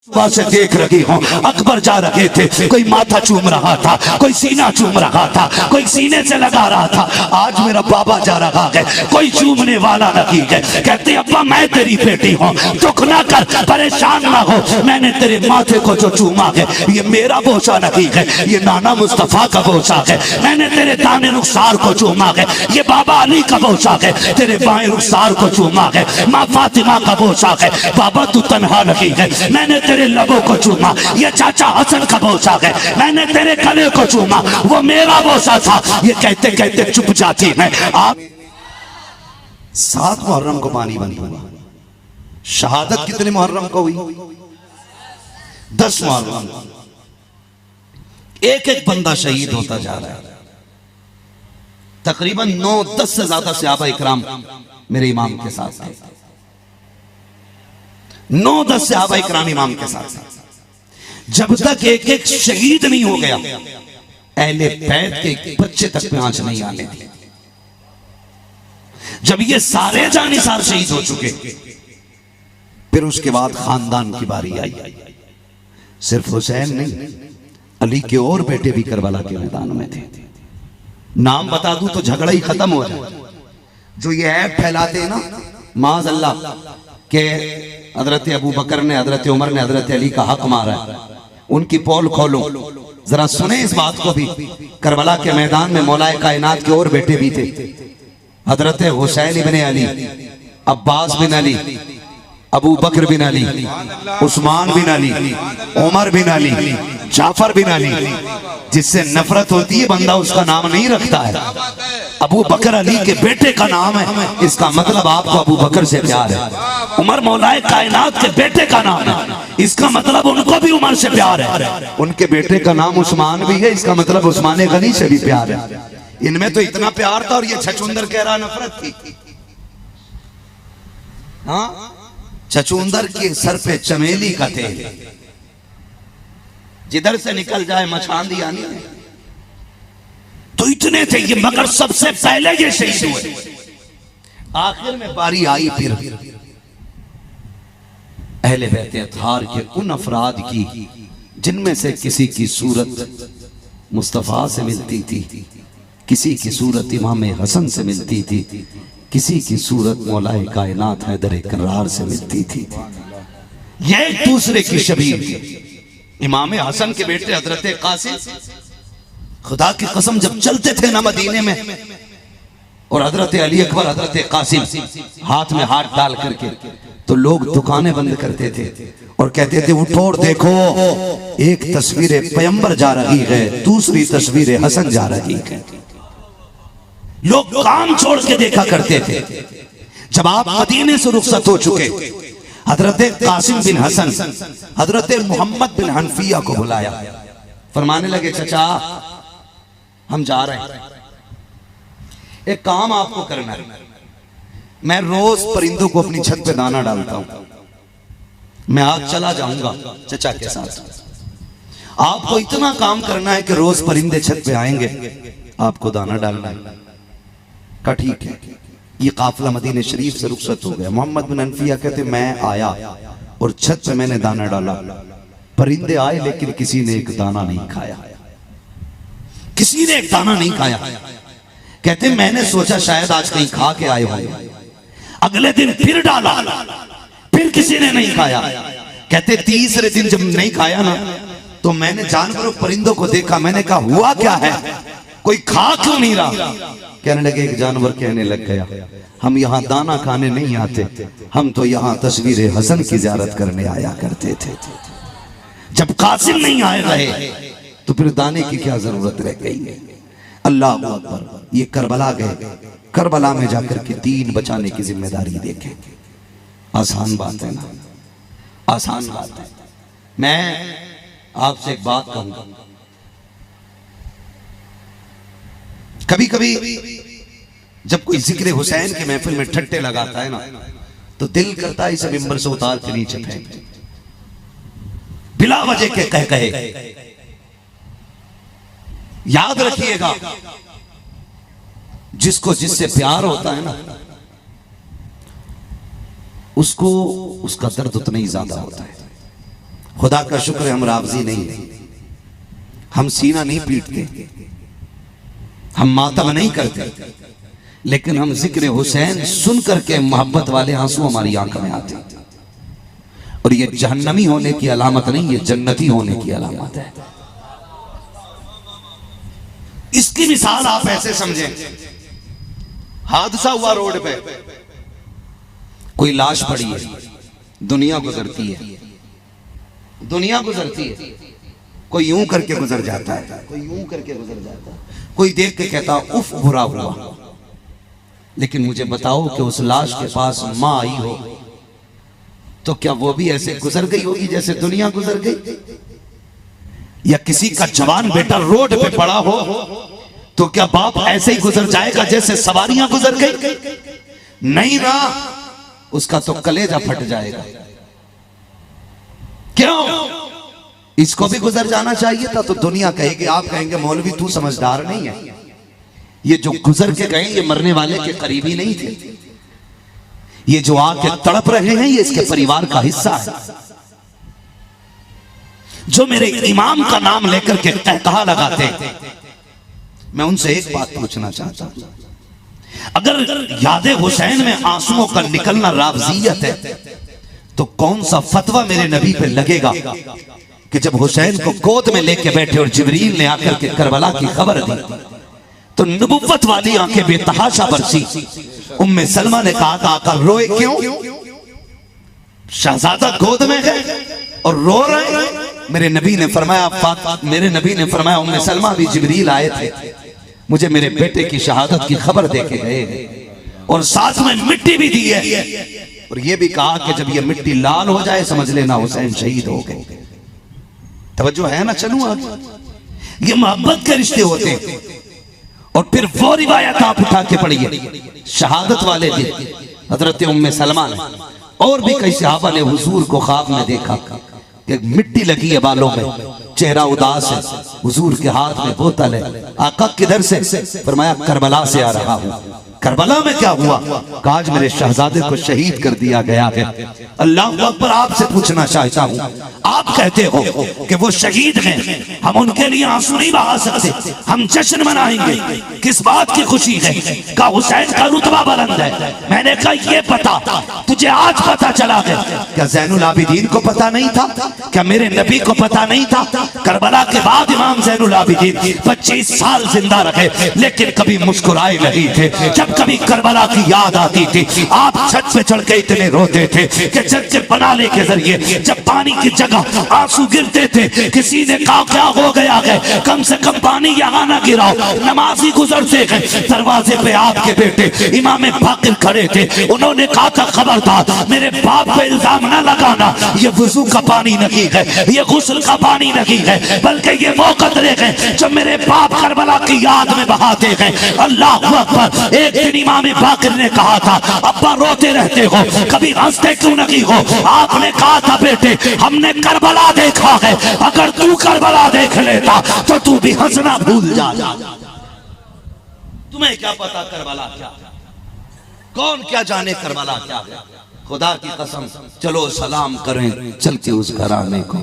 सुबह से देख रही हूँ अकबर जा रहे थे, कोई माथा चूम रहा था, कोई सीना चूम रहा था, कोई सीने से लगा रहा था। आज मेरा बाबा जा रहा है, कोई चूमने वाला नहीं है। कहते अब्बा मैं तेरी बेटी हूँ, दुख ना कर, परेशान ना हो, मैंने तेरे माथे को जो चूमा है ये मेरा बोझा नहीं है, ये नाना मुस्तफा का बोझा है। मैंने तेरे दाने रुखसार को चूमा है, ये बाबा अली का बोझा है। तेरे बाएं रुखसार को चूमा है, माँ फातिमा का बोझा है। बाबा तू तन्हा नहीं है, मैंने तेरे लबों को चूमा, ये चाचा हसन का बोझा है। मैंने तेरे गले को चूमा, वो मेरा बोझा था। ये कहते कहते चुप जाती है। आप 7 मुहर्रम को पानी बंद हुआ। शहादत कितने मुहर्रम को हुई? 10 मुहर्रम। एक एक बंदा शहीद होता जा रहा है। तकरीबन 9-10 से ज्यादा सहाबा इकराम मेरे इमाम के साथ थे। 9-10 सहाबा इकराम इमाम के साथ। जब तक एक एक शहीद नहीं हो गया, अहले बैत के बच्चे तक पे आंच नहीं आने दी। जब ये सारे जानिसार शहीद हो चुके, फिर उसके बाद खानदान की बारी आई। सिर्फ हुसैन नहीं, अली के और बेटे भी करबला के मैदान में थे। नाम बता दूं तो झगड़ा ही खत्म हो जाए। जो ये ऐप फैलाते हैं ना माज़ अल्लाह के हजरत अबू बकर ने, हजरत उमर ने हजरत अली का हक मारा है, उनकी पोल खोलो जरा सुने इस बात को भी। करबला के मैदान में मौलाए कायनात के और बेटे भी थे। हजरत हुसैन इब्ने अली, अब्बास बिन अली, अबू बकर बिन अली, उस्मान बिन अली, उमर बिन अली, जाफर बिन अली। जिससे नफरत होती है बंदा उसका नाम नहीं रखता है। अबू बकर अली के बेटे का नाम है, इसका मतलब आपको अबू बकर से प्यार है। उमर मौलाए कायनात के बेटे का नाम है, इसका मतलब उनको भी उमर से प्यार है। उनके बेटे का नाम उस्मान भी है, इसका मतलब उस्मान गनी से भी प्यार है। इनमें तो इतना प्यार था और ये छछूंदर कह रहा नफरत थी। हाँ, छछूंदर के सर पे चमेली का तेल, जिधर से निकल जाए मचांदी आनी है। तो इतने थे ये, मगर सबसे पहले ये शहीद हुए। आखिर में बारी आई फिर अहले बैत अत्हार के उन अफराद की जिनमें से किसी की सूरत मुस्तफा से मिलती थी, किसी की सूरत इमाम हसन से मिलती थी, किसी की सूरत मौलाए कायनात हैदर करार से मिलती थी। ये एक दूसरे की शबीह थी। इमाम हसन के बेटे हजरत कासिम, खुदा की कसम जब चलते थे ना मदीने में, और हजरत अली अकबर हजरत कासिम हाथ में हाथ डाल करके, तो लोग दुकानें बंद करते थे और कहते थे उठो और देखो, एक तस्वीर पैगंबर जा रही है, दूसरी तस्वीर हसन जा रही है। लोग काम छोड़ के देखा करते थे। जब आप मदीने से रुखसत हो चुके, हजरत कासिम बिन हसन हजरत मोहम्मद बिन हनफिया को बुलाया। फरमाने लगे चचा हम जा रहे हैं, एक काम आपको करना है। मैं रोज परिंदों को अपनी छत पे दाना डालता हूं, मैं आज चला जाऊंगा चचा के साथ। आपको इतना काम करना है कि रोज परिंदे छत पे आएंगे, आपको दाना डालना है। का ठीक है। ये काफिला मदीने शरीफ से रुखसत हो गया। मोहम्मद बिन हनफिया कहते मैं आया और छत पे मैंने दाना डाला, परिंदे आए लेकिन किसी ने एक दाना नहीं खाया, किसी ने एक दाना नहीं खाया। कहते मैंने सोचा शायद आज कहीं खा के आए होंगे। अगले दिन फिर डाला, फिर किसी ने नहीं खाया। कहते तीसरे दिन जब नहीं खाया ना, तो मैंने जानवरों परिंदों को देखा। मैंने कहा हुआ क्या है, कोई खा क्यों नहीं रहा? कहने लगे एक जानवर कहने लग गया, हम यहाँ दाना खाने नहीं आते, हम तो यहाँ तस्वीर हसन की ज़ियारत करने आया करते थे। जब कासिम नहीं आए रहे तो फिर दाने की क्या जरूरत रह गई? अल्लाह अकबर। ये करबला गए, करबला में जाकर के दीन बचाने की जिम्मेदारी देखें। आसान बात है ना, आसान बात है। मैं आपसे एक बात कहूंगा, कभी कभी जब कोई जिक्र हुसैन की महफिल में ठट्टे लगाता है ना, तो दिल करता है इसे मिंबर से उतार के नीचे फेंक दे, बिला वजह के कह कहे। याद रखिएगा, जिसको जिससे प्यार होता है ना, उसको उसका दर्द उतना ही ज्यादा होता है। खुदा का शुक्र है हम रावजी नहीं है, हम सीना नहीं पीटते, हम मातम नहीं करते, लेकिन हम जिक्र हुसैन सुन करके मोहब्बत वाले आंसू हमारी आंख में आते हैं। और ये जहन्नमी होने की अलामत नहीं, ये जन्नती होने की अलामत है। इसकी मिसाल आप ऐसे समझें, हादसा हुआ रोड पे, कोई लाश पड़ी है, दुनिया गुजरती है, दुनिया गुजरती है, कोई यूं करके गुजर जाता है, कोई यूं करके गुजर जाता है, कोई देख के कहता उफ बुरा हुआ। लेकिन मुझे बताओ कि उस लाश के पास मां आई हो तो क्या वो भी ऐसे गुजर गई होगी जैसे दुनिया गुजर गई? या किसी का जवान बेटा रोड पे पड़ा हो तो क्या बाप ऐसे ही गुजर जाएगा जैसे सवारियां गुजर गई? नहीं ना, उसका तो कलेजा फट जाएगा। क्यों? इसको भी गुजर जाना चाहिए था। तो दुनिया कहेगी, आप कहेंगे मौलवी तू समझदार नहीं है, ये जो गुजर के गए ये मरने वाले के करीबी नहीं थे, ये जो आके तड़प रहे हैं ये इसके परिवार का हिस्सा है। जो मेरे इमाम का नाम लेकर के कहा लगाते हैं, मैं उनसे एक बात पूछना चाहता हूं, अगर यादे हुसैन में आंसुओं का निकलना रावजियत है तो कौन सा फतवा मेरे नबी पे लगेगा कि जब हुसैन को गोद में लेके बैठे और जिब्रील ने आकर के करबला की खबर दी तो नबुव्वत वाली आंखें बेतहाशा बरसी। उम्मे सलमा ने कहा था आका रोए क्यों? शहजादा गोद में है और रो रहे। मेरे नबी ने फरमाया उम्मे सलमा भी जिब्रील आए थे, मुझे मेरे बेटे की शहादत की खबर देके गए और साथ में मिट्टी भी दी है और ये भी कहा कि जब ये मिट्टी लाल हो जाए समझ लेना हुसैन शहीद हो गए। तवज्जो है ना? चलूं आगे। ये मोहब्बत के रिश्ते होते हैं। और फिर वो रिवायत आप उठा के पढ़िए, शहादत वाले दिन हजरत उम्मे सलमा ने और भी कई सहाबा ने हुजूर को ख्वाब में देखा कि मिट्टी लगी है बालों में, चेहरा उदास है, हुजूर के हाथ में बोतल है। आका किधर से? फरमाया करबला से आ रहा हूं। करबला में क्या हुआ? आज मेरे शहजादे को शहीद कर दिया गया है। अल्लाह अकबर। आपसे पूछना चाहता हूं, आप कहते हो कि वो शहीद हैं, हम उनके लिए आंसू नहीं बहा सकते, हम जश्न मनाएंगे, किस बात की खुशी है? का हुसैन का रुतबा बुलंद है। मैंने कहा ये पता तुझे आज पता चला है, क्या ज़ैनुल आबिदीन को पता नहीं था? क्या मेरे नबी को पता नहीं था? करबला के बाद इमाम ज़ैनुल आबिदीन 25 साल जिंदा रहे लेकिन कभी मुस्कुराए नहीं थे। जब कभी करबला की याद आती थी आप छत पे चढ़ के इतने रोते थे कि जज्जे बनाने के जरिए जब पानी की जगह आंसू गिरते थे किसी ने कहा क्या हो गया है, कम से कम पानी यहाँ ना गिराओ। नमाजी गुजरते गए, दरवाजे पे आपके बेटे इमाम बाकिर खड़े थे, उन्होंने कहा था खबरदार मेरे बाप पे इल्जाम न लगाना, ये वुजू का पानी नहीं है, ये गुस्ल का पानी नहीं है, बल्कि ये वो कतरे हैं जो मेरे बाप करबला की याद में बहाते हैं। अल्लाह अकबर। एक दिन इमाम बाकिर ने कहा था अब्बा रोते रहते हो, कभी हंसते क्यों नहीं हो? आपने कहा था बेटे हमने करबला देखा है, अगर तू करबला देख लेता तो तू भी हंसना भूल जाता। तुम्हें क्या पता करबला क्या, कौन क्या जाने करबला क्या है? खुदा की कसम चलो सलाम करें चल के उस घराने को,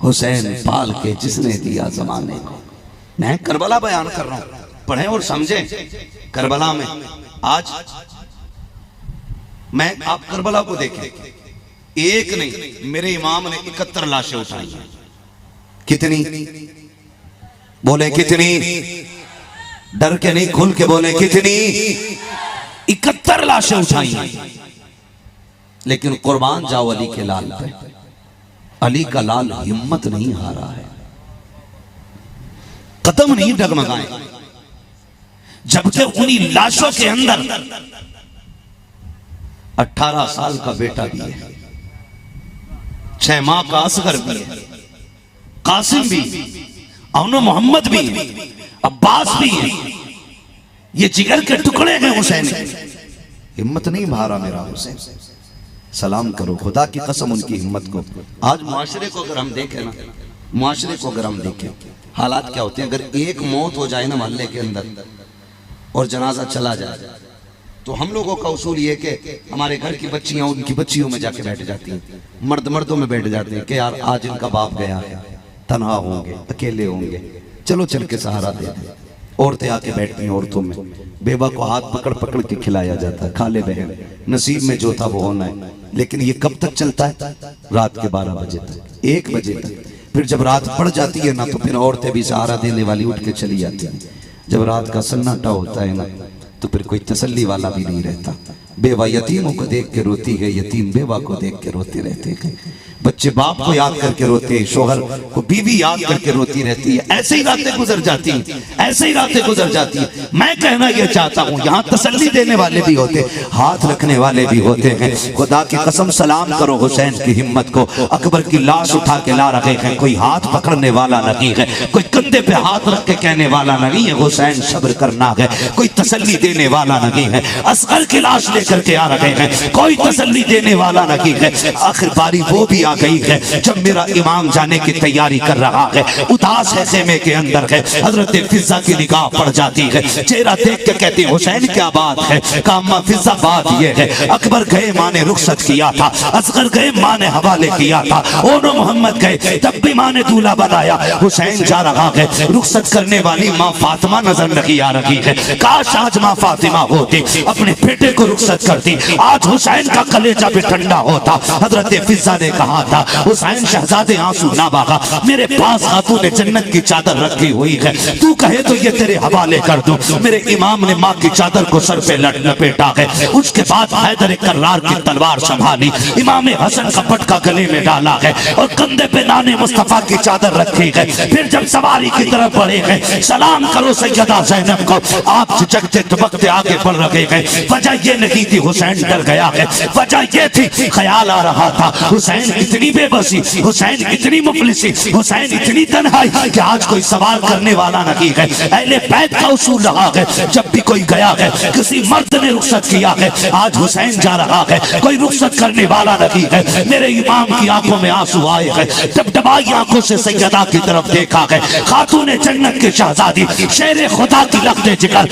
हुसैन पाल के जिसने दिया जमाने को। मैं करबला बयान कर रहा हूं, पढ़ें और समझें। करबला में आज मैं आप करबला को देखें, एक नहीं मेरे इमाम ने 71 लाशें उठाई हैं। कितनी? बोले कितनी? डर के नहीं, खुल के बोले कितनी? 71 लाशें उठाई हैं। लेकिन कुर्बान जाओ अली के लाल पे। अली का लाल हिम्मत नहीं हारा है, कदम नहीं डगमगाए, जबकि उन्हीं लाशों के अंदर 18 साल का बेटा भी है, 6 माह का असगर भी है, कासिम भी, अमनो मोहम्मद भी, अब्बास भी है। ये जिगर के टुकड़े हैं हुसैन। हिम्मत नहीं हारा मेरा हुसैन। सलाम करो खुदा की कसम उनकी हिम्मत को। आज मुआशरे को अगर हम देखें ना, मुआशरे को अगर हम देखें हालात क्या होते हैं। अगर एक मौत हो जाए ना मोहल्ले के अंदर और जनाजा चला जाए तो हम लोगों का उसूल ये कि हमारे घर की बच्चियां उनकी बच्चियों में जाके बैठ जाती हैं, मर्द मर्दों में बैठ जाते हैं कि यार आज इनका बाप गया है, तन्हा होंगे, अकेले होंगे, चलो चल के सहारा दे दें। औरतें आके बैठती हैं औरतों में, बेवा को हाथ पकड़ पकड़ के खिलाया जाता है, खा ले बहन, नसीब में जो था वो होना है। लेकिन ये कब तक चलता है? रात के 12 बजे तक, 1 बजे तक। फिर जब रात पड़ जाती है ना, तो फिर औरतें भी सहारा देने वाली उठ के चली जाती हैं। जब रात का सन्नाटा होता है ना, तो फिर कोई तसल्ली वाला भी नहीं रहता। बेवा यतीमों को देख के रोती है, यतीम बेवा को देख के रोते रहते हैं। बच्चे बाप को याद करके रोते हैं, शोहर को बीवी याद करके रोती रहती है। ऐसे ही रातें गुजर जाती हैं, ऐसे ही रातें गुजर जाती हैं। मैं कहना यह चाहता हूँ, यहाँ तसल्ली देने वाले भी होते, हाथ रखने वाले भी होते हैं। खुदा की कसम सलाम करो हुसैन की हिम्मत को। अकबर की लाश उठा के ला रहे हैं, कोई हाथ पकड़ने वाला नहीं है, कोई कंधे पे हाथ रख के कहने वाला नहीं है हुसैन सब्र करना है, कोई तसल्ली देने वाला नहीं है। असगर की लाश लेकर के आ रहे हैं, कोई तसल्ली देने वाला नहीं है। आखिर बारी वो भी आ गई है जब मेरा इमाम जाने की तैयारी कर रहा है, उदास है खेमे के अंदर है। हजरत फिजा की निगाह पड़ जाती है, चेहरा देख के कहती है हुसैन क्या बात है? कामा फिजा बात ये है, अकबर गए माँ ने रुखसत किया था, असगर गए माँ ने हवाले किया था, ओनो मोहम्मद गए तब भी माँ ने दूल्हा बनाया। हुसैन जा रहा है, रुखसत करने वाली माँ फातिमा नजर नहीं आ रही है। काश आज माँ फातिमा होती, अपने बेटे को रुखसत करती, आज हुसैन का कलेजा भी ठंडा होता। हजरत फिजा ने कहा था हुसैन शहजादे आंसू ना बहा, मेरे पास खातून जन्नत की चादर रखी हुई है, तू कहे तो ये तेरे हवाले कर दूं। मेरे इमाम ने माँ की चादर को सर पे लपेटा है, उसके बाद हैदर कर्रार की तलवार संभाली, इमाम हसन का पटका गले में डाला है और कंधे पे नाने मुस्तफा की चादर रखी है। फिर जब सवारी की तरफ बढ़े हैं, सलाम करो सैयदा ज़ैनब को, आप झिझकते दुबकते आगे बढ़ रहे हैं। वजह ये नहीं थी हुसैन डर गया है, वजह ये थी ख्याल आ रहा था हुसैन इतनी बेबसी, हुसैन इतनी मुफलिसी, हुसैन इतनी तन्हाई कि आज कोई सवाल करने वाला नहीं है। अहले बैत का उसूल रहा है, जब भी कोई गया है किसी मर्द ने रुखसत किया है, आज हुसैन जा रहा है, कोई रुखसत करने वाला नहीं है। मेरे इमाम की आंखों में आंसू आए हैं, डबडबाई आंखों से सैयदा की तरफ देखा है, खातून जन्नत की शहजादी, शेर खुदा की लफ्ज़े जिगर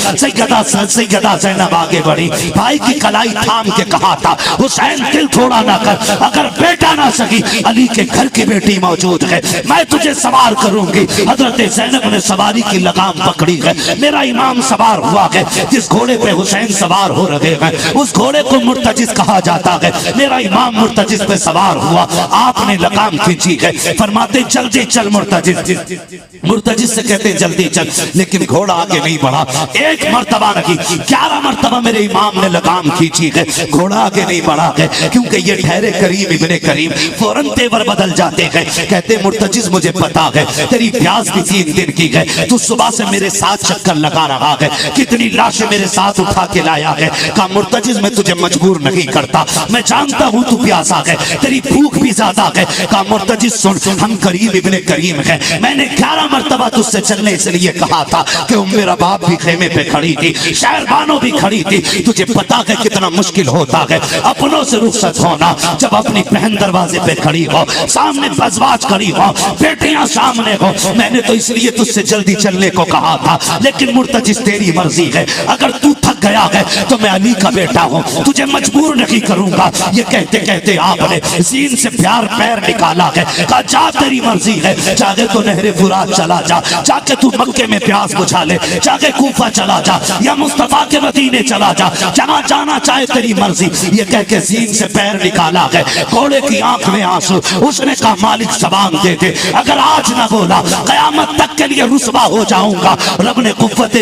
सैयदा ज़ैनब आगे बढ़ी, भाई की कलाई थाम के कहा था हुसैन दिल थोड़ा ना कर, अगर बेटा ना सकी अली के घर की बेटी मौजूद है, मैं तुझे सवार करूंगी। हजरत ज़ैनब ने सवारी की लगाम पकड़ी है, मेरा इमाम सवार हुआ है, जिस घोड़े पे हुसैन सवार हो रहे हैं उस घोड़े को मुर्तजिज कहा जाता है। मेरा इमाम मुर्तजिज पे सवार हुआ, आपने लगाम खींची है, फरमाते जल्दी चल मुर्तजिज, मुर्तजिज से कहते जल्दी चल, लेकिन घोड़ा आगे नहीं बढ़ा। एक मर्तबा नहीं 11 मर्तबा मेरे इमाम ने लगाम खींची है, घोड़ा आगे नहीं बढ़ा है, क्योंकि ये ठहरे करीम इब्ने करीम, फौरन तेवर बदल जाते हैं। कहते मुर्तजिज मुझे पता है तेरी प्यास भी 3 दिन की है, तू सुबह से मेरे साथ चक्कर लगा रहा है, कितनी लाशें मेरे साथ उठा के लाया है। कहा मुर्तजिज मैं तुझे मजबूर नहीं करता, मैं जानता हूँ तू प्यासा है, तेरी भूख भी ज्यादा है। कहा मुर्तजिज सुन, हम करीम इब्ने करीम है, मैंने 11 मर्तबा तुझसे चलने इसलिए कहा था कि मेरा बाप भी खेमे पे खड़ी थी, शहरबानो भी खड़ी थी, तुझे पता है कितना मुश्किल होता है अपनों से रुखसत होना, जब अपनी बहन दरवाजे पे खड़ी हो, सामने बजवाज खड़ी हो, बेटियां सामने हो। मैंने तो इसलिए तुझसे जल्दी चलने को कहा था, लेकिन मुर्तजिज तेरी मर्जी है, अगर तू थक गया है तो मैं अली का बेटा हूँ, तुझे मजबूर नहीं करूंगा। ये कहते कहते आपने सीन से प्यार पैर निकाला है, कहा जा तेरी मर्जी है, चाहे तो नहरे फुरात चला जा, जाके तू मक्के में प्यास बुझा ले, जाके कूफा चला जा या मुस्तफा के मदीने चला जा, जहाँ जाना चाहे तेरी मर्जी। ये कह के सीन से पैर निकाला है, घोड़े की आंख में आंसू, उसने कहा मालिक जबान दे दे, अगर आज ना बोला कयामत तक के लिए रुसवा हो जाऊंगा। रब ने कुव्वत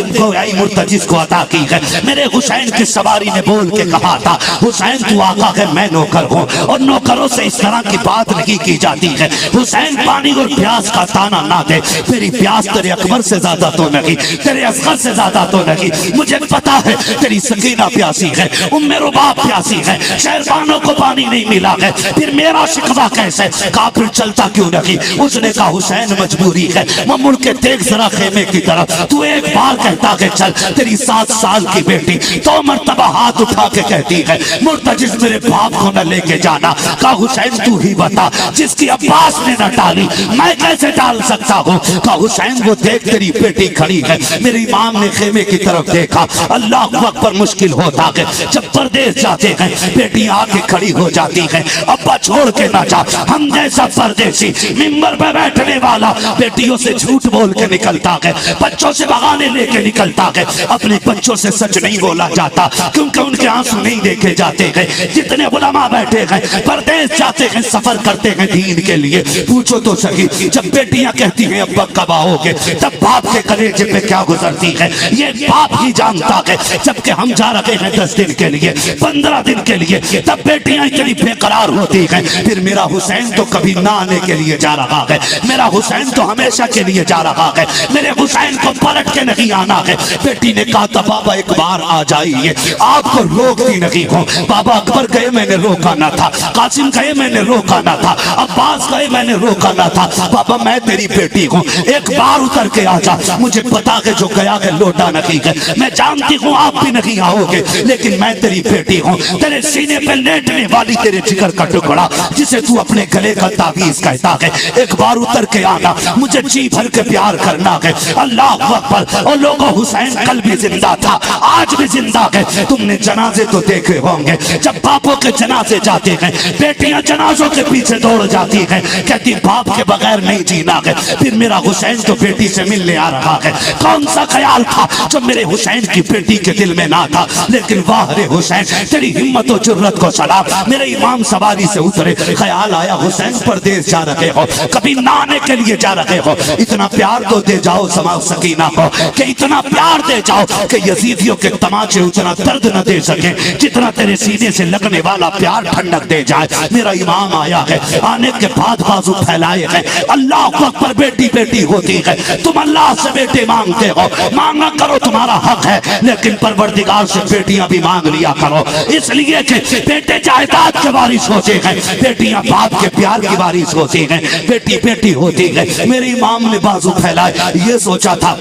मुर्तजिज को अता की है। मेरे हुसैन की सवारी ने बोल के कहा था हुसैन तू आका है, मैं नौकर हूँ, और नौकरों से इस तरह की बात नहीं की जाती है। हुसैन पानी और प्यास का ताना ना दे, तेरी प्यास तेरे अकबर से ज्यादा तो नहीं, तेरे असगर से ज्यादा तो नहीं, मुझे पता है तेरी सकीना प्यासी है, उम्मे रुबाब प्यासी है, शहरबानों को पानी नहीं मिला है, फिर मेरा शिकवा कैसे, काफिर चलता क्यों नहीं। उसने कहा हुसैन मजबूरी है, वो मुड़ के देख जरा खेमे की तरफ, तू एक बार कहता है चल, तेरी 7 साल की बेटी तो मर्तबा हाथ उठा के कहती है मुर्तजिज मेरे बाप को न लेके जाना। का हुसैन तू ही बता, जिसकी अब्बास ने न डाली मैं कैसे डाल सकता हूँ। का हुसैन वो देख तेरी बेटी खड़ी है। मेरे इमाम ने खेमे की तरफ देखा, अल्लाह अकबर मुश्किल होता है जब परदेश जाते हैं बेटियां आके खड़ी हो जाती हैं। अब्बा छोड़ के ना जा, हम जैसा परदेसी मिंबर पे बैठने वाला बेटियों से झूठ बोल के निकलता है, बच्चों से बहाने लेके निकलता है। अपने बच्चों से सच नहीं बोला जाता क्योंकि उनके आंसू नहीं देखे जाते हैं। जितने उलमा बैठे हैं परदेश जाते हैं, सफर करते हैं दीन के लिए। पूछो तो सही, जब बेटियां कहती हैं अब्बा कब आओगे, तब बाप के कलेजे पे क्या गुजरती है ये बाप ही जानता है। जबकि हम जा रहे हैं 10 दिन के लिए, 15 दिन के लिए, तब बेटियां इतनी बेकरार होती हैं। फिर मेरा हुसैन तो कभी ना आने के लिए जा रहा है, मेरा हुसैन तो हमेशा के लिए जा रहा है, मेरे हुसैन को पलट के नहीं आना है। बेटी ने कहा था बाबा एक बार आ जाइए, आपको रोकती नहीं हूँ। बाबा अकबर गए मैंने रोका ना था, कासिम गए मैंने रोका ना था, अब्बास गए मैंने रोका ना था। बाबा मैं तेरी बेटी हूँ, एक बार उतर के आ जा। मुझे पता है जो गया है लौटा नहीं है, मैं जानती हूँ आप भी नहीं आओगे, लेकिन मैं तेरी बेटी हूँ। तेरे सीने पे लेटने वाली तेरे जिगर का टुकड़ा जिसे तू अपने गले का ताबीज कहता है, एक बार उतर के आना, मुझे जी भर के प्यार करना है। अल्लाह अकबर। और लोगों हुसैन कल भी जिंदा था, आज भी जिंदा है। तुमने जनाजे तो देखे होंगे, जब बापों के जनाजे जाते हैं बेटियां जनाजों के पीछे दौड़ जाती हैं, कहती बाप के बगैर नहीं जीना है। फिर मेरा हुसैन तो बेटी से मिलने आ रहा है। कौन सा ख्याल था जो मेरे हुसैन की बेटी के दिल में ना था, लेकिन वाह रे हुसैन तेरी हिम्मत और जुर्रत को सलाम। मेरे इमाम सवारी से उतरे, ख्याल आया हुसैन परदेश जा रहे हो, कभी नाने के लिए जा रहे हो, इतना प्यार तो दे जाओ समाओ सकीना को, कि इतना प्यार दे जाओ कि यजीदियों के तमाचे उतना दर्द न दे सके जितना तेरे सीने से लगने वाला प्यार ठंडक दे जाए। मेरा इमाम आया है, आने के बाद बाजू फैलाए हैं। अल्लाह अकबर। बेटी बेटी होती है, तुम अल्लाह से बेटे मांगते हो, मांगा करो तुम्हारा हक है, लेकिन परवरदिगार से बेटियां भी मांग लिया करो, इसलिए कि बेटे जायदाद के वारिस होते हैं, बेटियां बाप के प्यार की वारिस होती हैं। बेटी बेटी होती है। मेरे इमाम ने बाजू फैलाए, ये सोचा था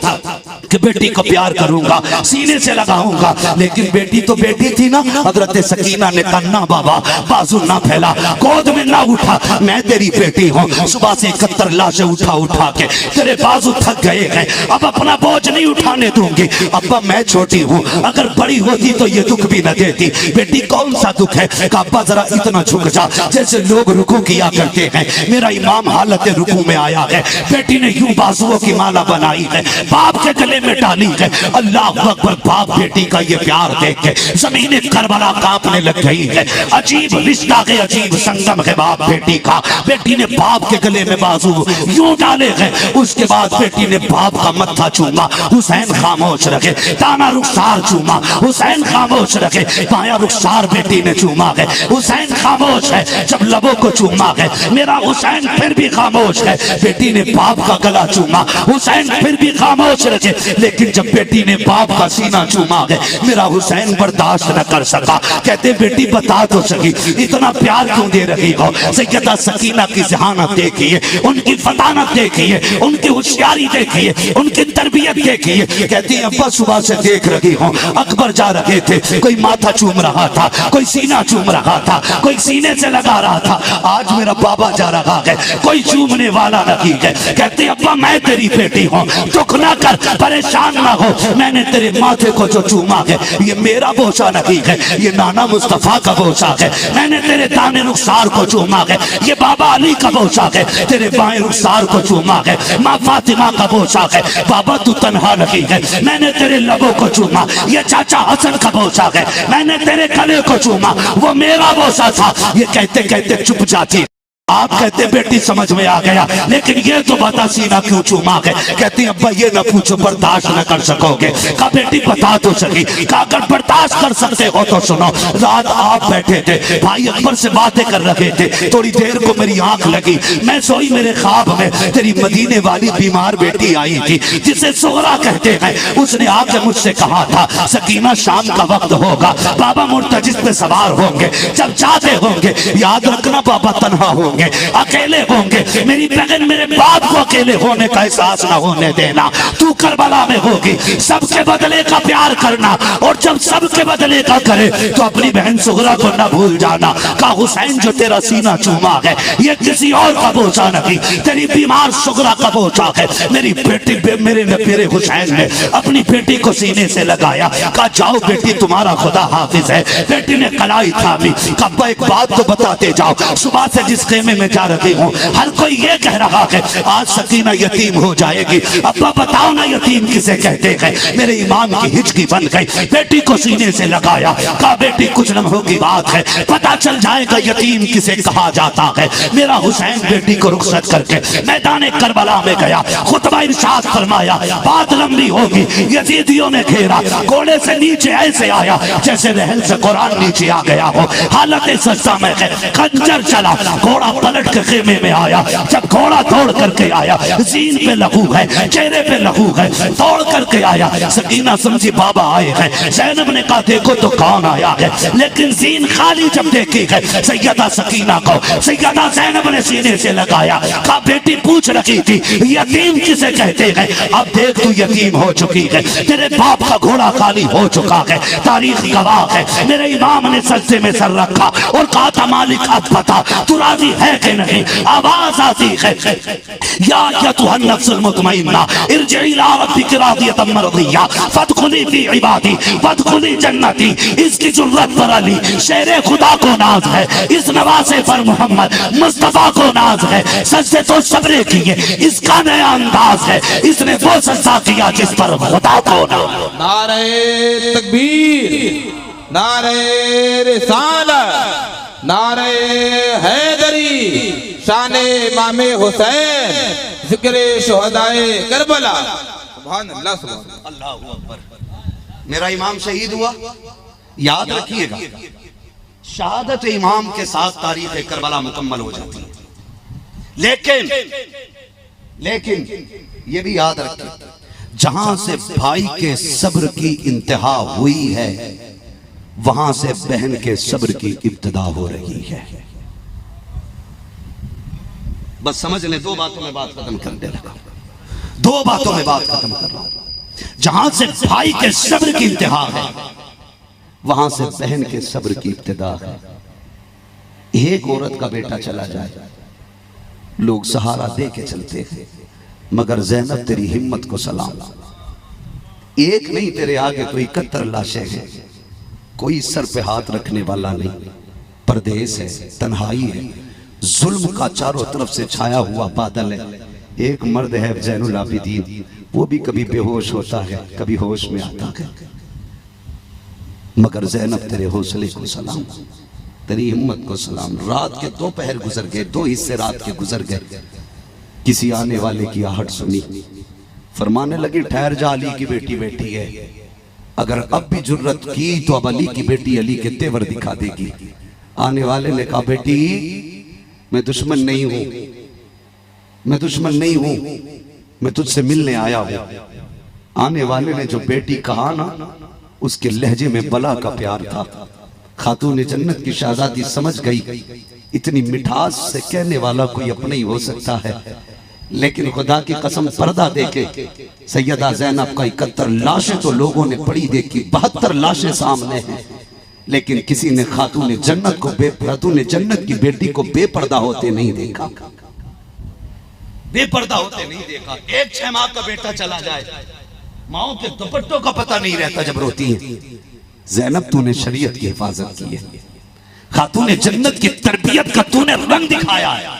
कि बेटी को प्यार करूंगा, सीने से लगाऊंगा, लेकिन बेटी तो बेटी थी ना। हजरत सकीना ने कहा ना बाबा, बाजू ना फैला, गोद में ना उठा, मैं तेरी बेटी हूँ। सुबह से 71 लाशें उठा उठा के तेरे बाजू थक गए हैं, अब अपना बोझ नहीं उठाने दूंगी। अब्बा मैं छोटी हूँ, अगर बड़ी होती तो ये दुख भी न देती। बेटी कौन सा दुख है? अब्बा जरा इतना झुक जा जैसे लोग रुकू किया करते हैं। मेरा इमाम हालत रुकू में आया है, बेटी ने यूं बाजुओं की माला बनाई है, बाप के गले में डाली है। अल्लाह अकबर। बाप बेटी का ये प्यार देख के जमीन करबला कांपने लग गई है। अजीब रिश्ता है, अजीब संगम है बाप बेटी का। बेटी ने बाप के गले में बाजू यूं डाले हैं, उसके बाद बेटी ने बाप का मत्था चूमा, हुसैन खामोश रखे। दाना रुखसार चूमा, हुसैन खामोश रखे। बाया रुखसार बेटी ने चूमा है, हुसैन खामोश है। जब लबों को चूमा है, मेरा हुसैन फिर भी खामोश है। बेटी ने बाप का गला चूमा, हुसैन फिर भी खामोश रखे। लेकिन जब बेटी ने बाप का सीना चूमा है, मेरा हुसैन बर्दाश्त न कर सका। कहते बेटी बता तो सही, इतना प्यार क्यों दे रही हो? सैयदा सकीना की जहानत देखिए, उनकी फतानत देखिए, उनकी होशियारी देखिए, उनकी तरबियत देखिए। कहती अब्बा सुबह से देख रही हूँ, अकबर जा रहे थे, कोई माथा चूम रहा था, कोई सीना चूम रहा था, कोई सीने से लगा रहा था। आज मेरा बाबा जा रहा है, कोई चूमने वाला नहीं है। कहते अब्बा मैं तेरी बेटी हूँ, दुख ना कर, परेशान ना हो। मैंने तेरे माथे को जो चूमा है ये मेरा बोझा नहीं है, ये नाना मुस्तफा का बोझा है। मैंने तेरे दाने रुखसार को चूमा है, ये बाबा अली का बोझा है। तेरे बाएं रुखसार को चूमा है, माँ फातिमा का बोझा है। बाबा तू तन्हा नहीं है, मैंने तेरे लबों को चूमा, ये चाचा हसन का बोझा है। मैंने तेरे गले को चूमा, वो मेरा बोझा था। ये कहते कहते चुप जाती। आप कहते बेटी समझ में आ गया, लेकिन ये तो बता सीना क्यों चूमा है? कहती अब्बा ये न पूछो, बर्दाश्त न कर सकोगे। का बेटी बता तो सही, का अगर बर्दाश्त कर सकते हो तो सुनो। रात आप बैठे थे, भाई अकबर से बातें कर रहे थे, थोड़ी देर को मेरी आंख लगी, मैं सोई, मेरे ख्वाब में तेरी मदीने वाली बीमार बेटी आई थी जिसे सोहरा कहते हैं। उसने आके मुझसे कहा था सकीना शाम का वक्त होगा, बाबा मुर्तजिज पे सवार होंगे, जब जाते होंगे याद रखना बाबा तन्हा होंगे। होंगे, अकेले होंगे। मेरी बहन मेरे बाप को अकेले होने का एहसास ना होने देना। तू करबला में होगी, सबके बदले का प्यार करना, और जब सबके बदले का करे तो अपनी बहन सुगरा को ना भूल जाना। का हुसैन जो तेरा सीना चूमा है ये किसी और का बोझा नहीं, तेरी बीमार सुगरा का बोझा है। मेरी बेटी मेरे हुसैन ने अपनी बेटी को सीने से लगाया, कहा जाओ बेटी तुम्हारा खुदा हाफिज है। बेटी ने कलाई थामी, कब्बा एक बात तो बताते जाओ, सुबह से जिस खेमे में जा रही हूँ हर कोई ये कह रहा है आज सकीना यतीम हो जाएगी। अब्बा बताओ ना यतीम किसे कहते हैं। मेरे ईमान की हिचकी बन गई, बेटी को सीने से लगाया, कहा बेटी कुछ लम्हों की बात है पता चल जाएगा यतीम किसे कहा जाता है। मेरा हुसैन बेटी को रुखसत करके मैदान करबला में गया, खुतबा इरशाद फरमाया बात लंबी होगी। यजीदियों ने घेरा, घोड़े से नीचे ऐसे आया जैसे रहल से कुरान नीचे आ गया हो। हालत सज्जा में है, खंजर चला, घोड़ा पलट के खेमे में आया। जब घोड़ा दौड़ करके आया, जीन पे लहू है, चेहरे पे लहू है, दौड़ करके आया। सकीना समझी बाबा आए हैं। ज़ैनब ने कहा देखो तो कौन आया है, लेकिन जीन खाली जब देखी है सैयदा सकीना को, सैयदा ज़ैनब ने सीने से लगाया। कहा बेटी पूछ रखी थी यतीम किसे कहते हैं, अब देख तू यतीम हो चुकी है, तेरे बाप का घोड़ा खाली हो चुका है, तारीख गवाह है। मेरे इमाम ने सज्जे में सर रखा और कहा था मालिक अब बता तू राजी है कि नहीं। आवाज आती है या अय्युहन नफ्सुल मुतमइन्ना इरजिई इला रब्बिकी रादियतम मर्दिया फदखुली फी इबादी फदखुली जन्नती। इसकी जुर्रत पर अली शेरे खुदा को नाज है, इस नवासे पर मोहम्मद मुस्तफा को नाज है। सज्जे तो सबरे किए, इसका नया अंदाज है, इसने वो सज्जा किया जिस पर खुदा को नाज। नारे तकबीर, नारे रिसालत, नारे हैदरी, शाने इमामे हुसैन, जिक्रे शुहदाए करबला। सुभान अल्लाह, सुभान अल्लाहु अकबर। मेरा इमाम शहीद हुआ, याद रखिएगा शहादत इमाम के साथ तारीख करबला मुकम्मल हो जाती है। लेकिन ये भी याद रखिए जहां से भाई के सब्र की इंतहा हुई है वहां से बहन के सब्र की इब्तिदा हो रही है। बस समझ ले, दो बातों में बात खत्म कर दे लगा, दो बातों में बात खत्म कर रहा हूं। जहां से भाई के सब्र की इंतहा है वहां से बहन के सब्र की इब्तिदा है। एक औरत का बेटा चला जाए लोग सहारा दे के चलते हैं, मगर ज़ैनब तेरी हिम्मत को सलाम। एक नहीं तेरे आगे तो 71 लाशें हैं, कोई सर पे हाथ रखने वाला नहीं, परदेश है, तन्हाई है, जुल्म का चारों तरफ से छाया हुआ बादल है। एक मर्द है ज़ैनुल आबिदीन, वो भी कभी बेहोश होता है कभी होश में आता है, मगर ज़ैनब तेरे हौसले को सलाम, तेरी हिम्मत को सलाम। रात के 2 पहर गुजर गए, 2 हिस्से रात के गुजर गए। किसी आने वाले की आहट सुनी, फरमाने लगी ठहर जा, अली की बेटी बैठी है, अगर अब भी जुर्रत की तो अब अली की बेटी अली के तेवर दिखा देगी। आने वाले ने कहा बेटी मैं दुश्मन नहीं हूं, मैं दुश्मन नहीं हूं, मैं तुझसे मिलने आया हूं। आने वाले ने जो बेटी कहा ना उसके लहजे में बला का प्यार था। खातून जन्नत की शहजादी समझ गई इतनी मिठास से कहने वाला कोई अपना ही हो सकता है, लेकिन खुदा की कसम पर्दा देके सैयदा ज़ैनब का 71 लाशें तो लोगों ने पड़ी देखी, 72 लाशें सामने हैं, लेकिन किसी ने खातून जन्नत को खातून जन्नत की बेटी को बेपर्दा होते नहीं देखा, बेपर्दा होते नहीं देखा। 1 माह का बेटा चला जाए, माओ के दुपट्टों का पता नहीं रहता जब रोती है। ज़ैनब तूने शरीयत की हिफाजत की है, खातून जन्नत की तरबियत का तूने रंग दिखाया है,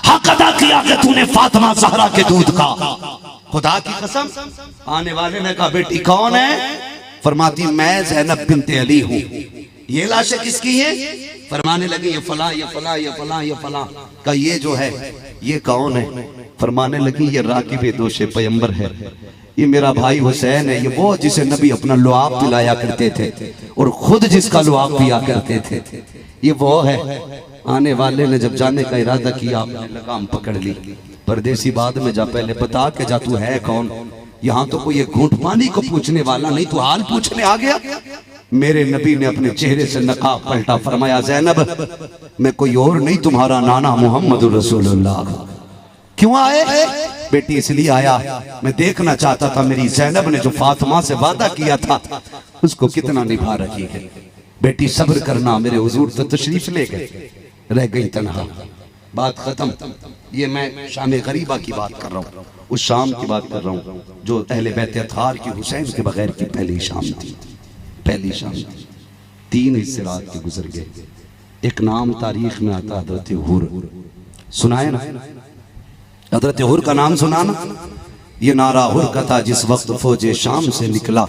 हक अदा किया कि तूने फातिमा ज़हरा के दूध का। खुदा की कसम, आने वाले ने कहा बेटी कौन है? फरमाती मैं ज़ैनब बिनते अली हूँ। ये लाशें किसकी हैं? फरमाने लगे ये फला ये फला ये फला ये फला का, ये जो है ये कौन है? फरमाने लगी ये राकिब दोषे पैगंबर है, ये मेरा भाई हुसैन है, ये वो जिसे नबी अपना लुआब पिलाया करते थे और खुद जिसका लुआब पिया करते थे, ये वो है। आने वाले ने जब जाने का इरादा किया आपने लगाम पकड़ ली। परदेसी बाद में जा, पहले बता के जा तू है कौन। यहाँ तो कोई घूंट पानी को पूछने वाला नहीं, तू हाल पूछने आ गया। मेरे नबी ने अपने चेहरे से नकाब पलटा, फरमाया ज़ैनब मैं कोई और नहीं, तुम्हारा नाना मोहम्मद रसूलुल्लाह। क्यों आए? बेटी इसलिए आया, मैं देखना चाहता था मेरी ज़ैनब ने जो फातिमा से वादा किया था उसको कितना निभा रही है। बेटी सब्र करना, मेरे हुजूर तो तशरीफ ले गए, रह गई तन्हा। बात खत्म। ये मैं शाम गरीबा की बात कर रहा हूँ, उस शाम की बात कर रहा हूँ जो अहले बैत अतहार की हुसैन के बगैर की पहली शाम थी। पहली शाम 3 हिस्से रात के गुजर गए। एक नाम तारीख में आता हजरत हुर, सुनाए ना? हजरत हुर का नाम सुना ना? ये नारा हुर का था जिस वक्त फौजे शाम से निकला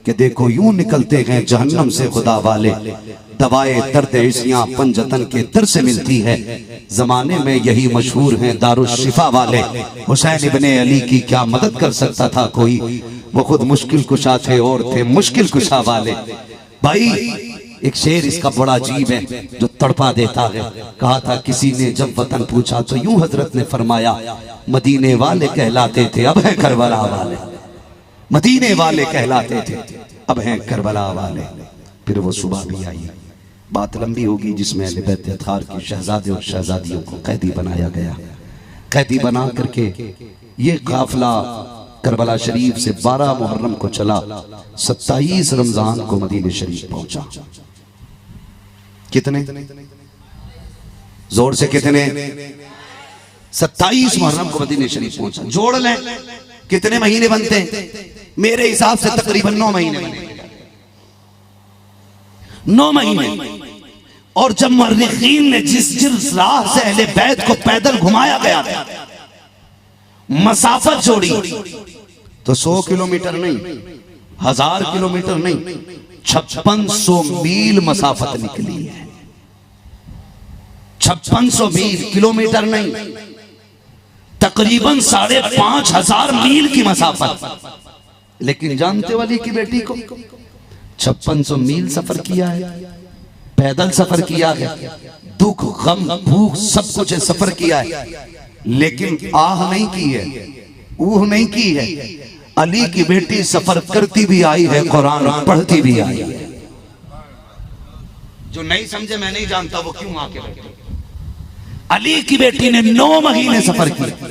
कि देखो यूं निकलते हैं जहन्नम से खुदा वाले, दवाए दर्द इसियां पंजतन के दर से मिलती है, जमाने में यही मशहूर हैं दारुश शिफा वाले। हुसैन इब्ने अली की क्या मदद कर सकता था कोई, वो खुद मुश्किल कुशा थे और थे मुश्किल कुशा वाले। भाई एक शेर इसका बड़ा अजीब है जो तड़पा देता है। कहा था किसी ने जब वतन पूछा तो यूं हजरत ने फरमाया, मदीने वाले कहलाते थे अब हैं करबला वाले। मदीने वाले कहलाते थे अब हैं करबला वाले। फिर वो सुबह भी आई। बात लंबी होगी जिसमें अहले बैत अतहार के शहजादे और शहजादियों को कैदी बनाया गया। कैदी बना करके ये काफिला करबला शरीफ से 12 मुहर्रम को चला, 27 रमजान को मदीने शरीफ पहुंचा। कितने जोर से कितने? 27 मुहर्रम को मदीने शरीफ पहुंचा। जोड़ लें कितने महीने बनते हैं? मेरे हिसाब से तकरीबन 9 महीने बने। 9 महीने। और जब मुर्रिखीन ने जिस राह से अहले बैत को पैदल घुमाया गया था, मसाफत जोड़ी तो 100 किलोमीटर नहीं, 1000 किलोमीटर नहीं, 5600 मील मसाफत निकली है। 5600 मील, किलोमीटर नहीं, तकरीबन 5500 मील की मसाफत। लेकिन जानते वाली की बेटी को 5600 मील सफर किया है, पैदल सफर किया है, दुख गम भूख सब कुछ सफर किया है, लेकिन आह नहीं की है, ऊह नहीं की है। अली की बेटी सफर करती भी आई है, कुरान पढ़ती भी आई है। जो नहीं समझे मैं नहीं जानता वो क्यों आके बैठे। अली की बेटी ने 9 महीने सफर किया,